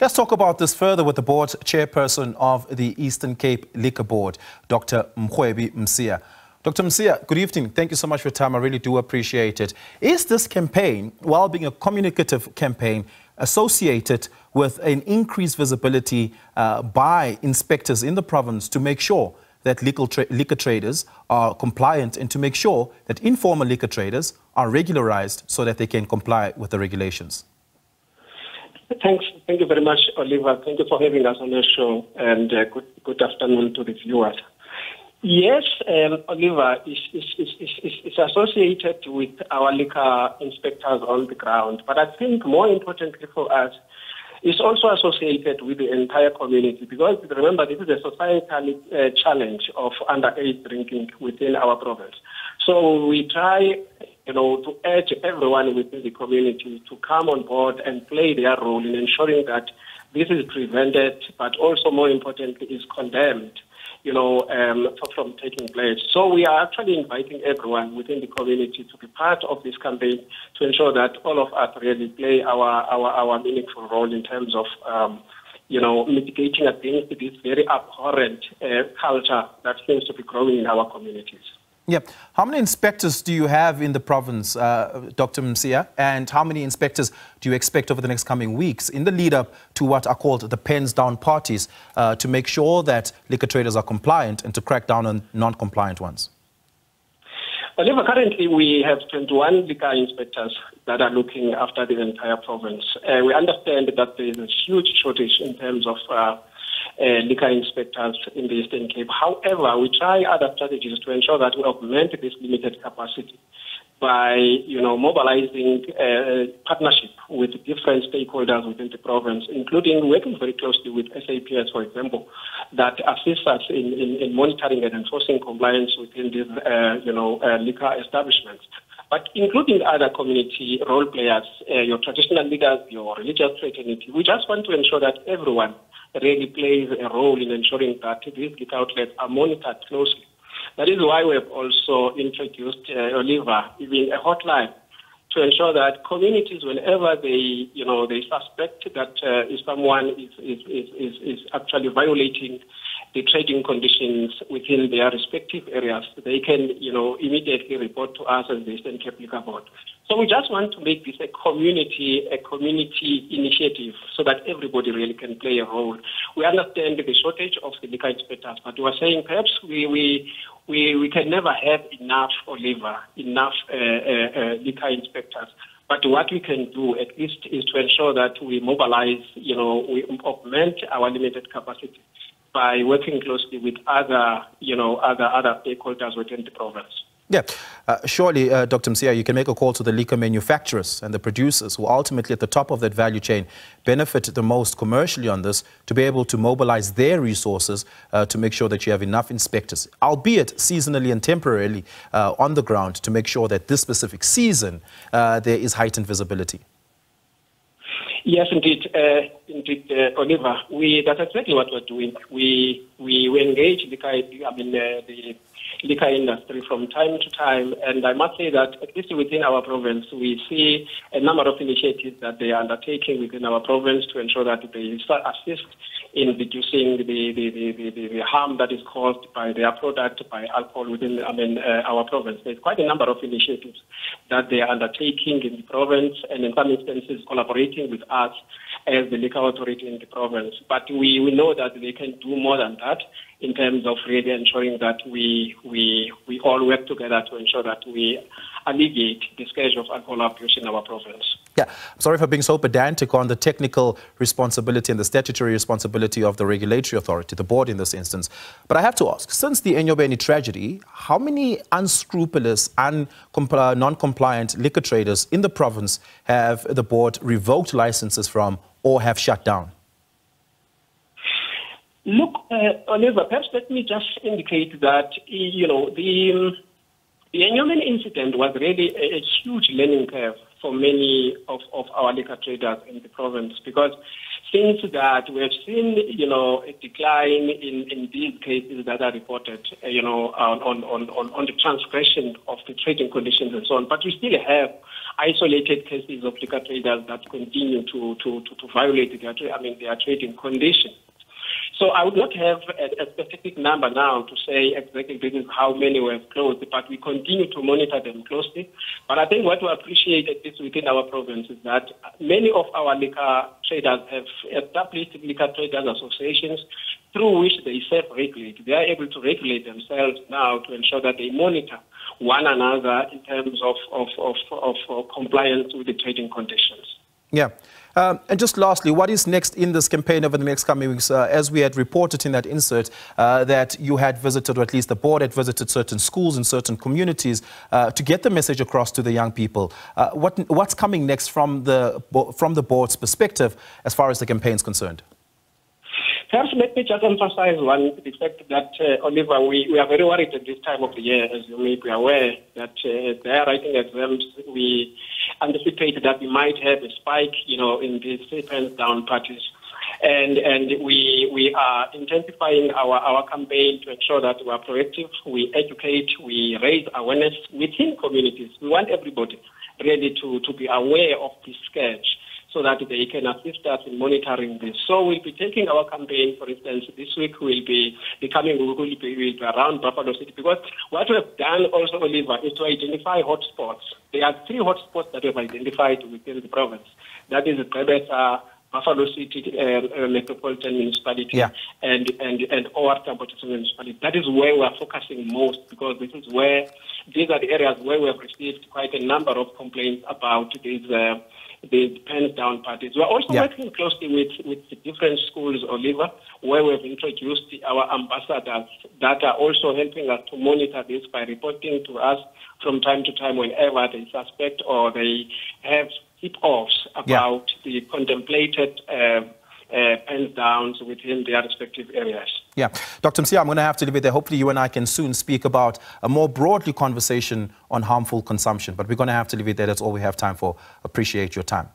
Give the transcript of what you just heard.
Let's talk about this further with the board chairperson of the Eastern Cape Liquor Board, Dr. Mgwebi Msiya. Dr. Msiya, good evening. Thank you so much for your time. I really do appreciate it. Is this campaign, while being a communicative campaign, associated with an increased visibility by inspectors in the province to make sure that liquor traders are compliant and to make sure that informal liquor traders are regularized so that they can comply with the regulations? Thanks. Thank you very much, Oliver. Thank you for having us on the show, and good afternoon to the viewers. Yes, Oliver, is associated with our liquor inspectors on the ground, but I think more importantly for us, it's also associated with the entire community, because remember, this is a societal challenge of underage drinking within our province. So we try, to urge everyone within the community to come on board and play their role in ensuring that this is prevented, but also more importantly is condemned, from taking place. So we are actually inviting everyone within the community to be part of this campaign to ensure that all of us really play our meaningful role in terms of, mitigating against this very abhorrent culture that seems to be growing in our communities. Yeah. How many inspectors do you have in the province, Dr. Msiya, and how many inspectors do you expect over the next coming weeks in the lead up to what are called the pens down parties to make sure that liquor traders are compliant and to crack down on non-compliant ones? Oliver, currently we have 21 liquor inspectors that are looking after the entire province. We understand that there is a huge shortage in terms of liquor inspectors in the Eastern Cape. However, we try other strategies to ensure that we augment this limited capacity by, mobilizing partnership with different stakeholders within the province, including working very closely with SABC, for example, that assists us in monitoring and enforcing compliance within these, liquor establishments. But including other community role players, your traditional leaders, your religious fraternity, we just want to ensure that everyone really plays a role in ensuring that these liquor outlets are monitored closely. That is why we have also introduced, Oliver, even a hotline to ensure that communities, whenever they suspect that if someone is actually violating the trading conditions within their respective areas, they can, immediately report to us as the Eastern Cape Liquor Board. So we just want to make this a community initiative so that everybody really can play a role. We understand the shortage of the liquor inspectors, but we are saying perhaps we can never have enough liquor inspectors. But what we can do at least is to ensure that we mobilize, we augment our limited capacity by working closely with other stakeholders within the province. Yeah, surely, Dr. Msiya, you can make a call to the liquor manufacturers and the producers who ultimately at the top of that value chain benefit the most commercially on this to be able to mobilize their resources to make sure that you have enough inspectors, albeit seasonally and temporarily on the ground, to make sure that this specific season there is heightened visibility. Yes, indeed, Oliver. That's exactly what we're doing. We engage the liquor industry from time to time, and I must say that at least within our province, we see a number of initiatives that they are undertaking within our province to ensure that they assist in reducing the harm that is caused by their product, by alcohol within our province. There's quite a number of initiatives that they are undertaking in the province, and in some instances collaborating with us as the liquor authority in the province. But we know that they can do more than that in terms of really ensuring that we all work together to ensure that we alleviate the scourge of alcohol abuse in our province. Yeah, I'm sorry for being so pedantic on the technical responsibility and the statutory responsibility of the regulatory authority, the board in this instance. But I have to ask, since the Mgwebi tragedy, how many unscrupulous and non-compliant liquor traders in the province have the board revoked licenses from or have shut down? Look, Oliver, perhaps let me just indicate that, the Mgwebi incident was really a huge learning curve for many of our liquor traders in the province, because since that we have seen, a decline in these cases that are reported, on the transgression of the trading conditions and so on. But we still have isolated cases of liquor traders that continue to violate their trading conditions. So I would not have a specific number now to say exactly this is how many were closed, but we continue to monitor them closely. But I think what we appreciate at least within our province is that many of our liquor traders have established liquor traders associations through which they self-regulate. They are able to regulate themselves now to ensure that they monitor one another in terms of compliance with the trading conditions. Yeah. And just lastly, what is next in this campaign over the next coming weeks? As we had reported in that insert, that you had visited, or at least the board had visited certain schools and certain communities to get the message across to the young people. What's coming next from the board's perspective as far as the campaign is concerned? Perhaps let me just emphasize the fact that, Oliver, we are very worried at this time of the year, as you may be aware, that they are writing exams. We anticipate that we might have a spike, in these pens down parties. And we are intensifying our campaign to ensure that we are proactive, we educate, we raise awareness within communities. We want everybody really to be aware of this scourge, so that they can assist us in monitoring this. So we'll be taking our campaign, for instance, this week we'll be around Buffalo City, because what we have done also, Oliver, is to identify hotspots. There are 3 hotspots that we have identified within the province. That is Gqeberha, Buffalo City Metropolitan Municipality, and OR Municipality. That is where we are focusing most, because these are the areas where we have received quite a number of complaints about the pens down parties. We're also working closely with the different schools, Oliver, where we've introduced our ambassadors that are also helping us to monitor this by reporting to us from time to time whenever they suspect or they have tip-offs about the contemplated pens downs within their respective areas. Yeah. Dr. Msiya, I'm going to have to leave it there. Hopefully you and I can soon speak about a more broadly conversation on harmful consumption. But we're going to have to leave it there. That's all we have time for. Appreciate your time.